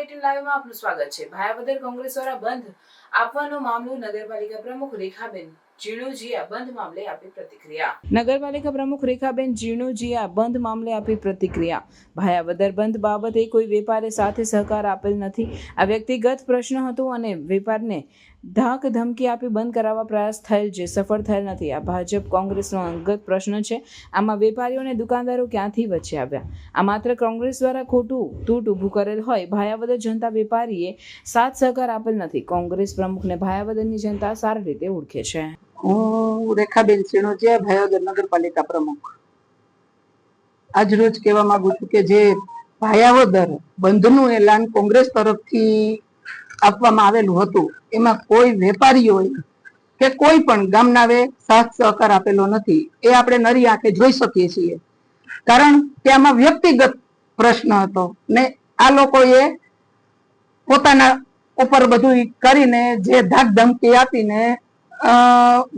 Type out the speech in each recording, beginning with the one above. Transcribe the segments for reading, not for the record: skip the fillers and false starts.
નાગ18 લાઈવમાં આપનું સ્વાગત છે। ભાયાવદર કોંગ્રેસ દ્વારા બંધ આપવાનો મામલો નગરપાલિકા પ્રમુખ રેખાબેન જીણુજીયા બંધ મામલે આપી પ્રતિક્રિયા। નગરપાલિકા પ્રમુખ રેખાબેન જીણુજીયા બંધ મામલે આપી પ્રતિક્રિયા। ભાયાવદર બંધ બાબતે કોઈ વેપારી સાથે સહકાર આપેલ નથી। આ વ્યક્તિગત પ્રશ્ન હતો અને વેપારને ધાક ધમકી આપી બંધ કરાવવા પ્રયાસ થયેલ જે સફળ થયેલ નથી। આ ભાજપ કોંગ્રેસનો અંગત પ્રશ્ન છે। આમાં વેપારીઓ અને દુકાનદારો ક્યાંથી વચ્ચે આવ્યા? આ માત્ર કોંગ્રેસ દ્વારા ખોટું તૂટ ઊભું કરેલ હોય। ભાયાવદર જનતા વેપારીએ સાથ સહકાર આપેલ નથી। કોંગ્રેસ પ્રમુખને ભાયાવદરની જનતા સારી રીતે ઓળખે છે। હું રેખાબેન જીણુજીયા, ભાયાવદર નગરપાલિકા પ્રમુખ। આજ રોજ કહેવા માંગુ છું કે જે ભાયાવદર બંધનું એલાન કોંગ્રેસ તરફથી આપવામાં આવેલું હતું એમાં કોઈ વેપારીઓ કે કોઈ પણ ગામનાએ સાથ સહકાર આપેલો નથી। એ આપણે નરી આંખે જોઈ શકીએ છીએ, કારણ કે આમાં વ્યક્તિગત પ્રશ્ન હતો ને આ લોકોએ પોતાના ઉપર બધું કરીને જે ધાક ધમકી આપીને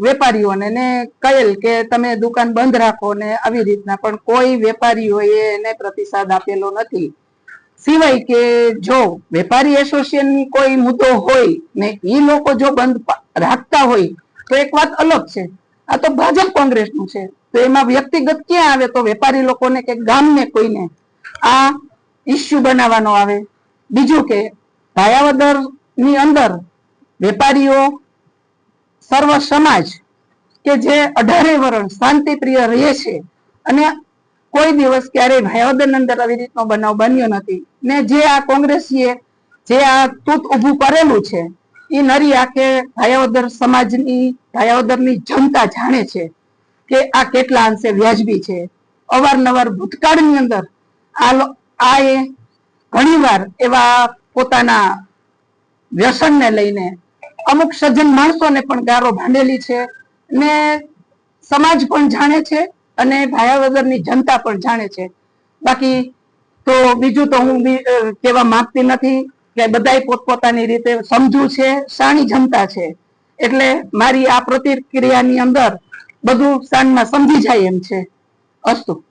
વેપારીઓને ને કહેલ કે તમે દુકાન બંધ રાખો ને આવી રીતના, પણ કોઈ વેપારીઓએ એને પ્રતિસાદ આપેલો નથી। સિવાય કે જો વેપારી એસોસિએશનની કોઈ મુદ્દો હોય ને એ લોકો જો બંધ રાખતા હોય તો એક વાત અલગ છે। આ તો ભાજપ કોંગ્રેસનું છે, તો એમાં વ્યક્તિગત ક્યાં આવે? તો વેપારી લોકોને કે ગામને કોઈને આ ઇસ્યુ બનાવવાનો આવે। બીજું કે ભાયાવદર ની અંદર વેપારીઓ સર્વ સમાજ કે જે 18 વર્ષ શાંતિ પ્રિય રહે છે અને કોઈ દિવસ ક્યારેય ભાયાવદર અંદર આવી રીતનો બનાવ બન્યો નથી। ને જે આ કોંગ્રેસીએ જે આ તૂત ઊભું કરેલું છે એ નરી આંખે ભાયાવદર સમાજની, ભાયાવદરની જનતા જાણે છે કે આ કેટલા અંશે વ્યાજબી છે। અવારનવાર ભૂતકાળની અંદર આ ઘણીવાર એવા પોતાના વ્યસનને લઈને અમુક સજ્જન માણસોને પણ ગારો ભાંડેલી છે ને સમાજ પણ જાણે છે અને ભાયાવદરની જનતા પણ જાણે છે। બાકી તો બીજું તો હું કહેવા માંગતી નથી કે બધાય પોતપોતાની રીતે સમજુ છે, શાણી જનતા છે, એટલે મારી આ પ્રતિક્રિયાની અંદર બધું શાનમાં સમજી જાય એમ છે। અસ્તુ।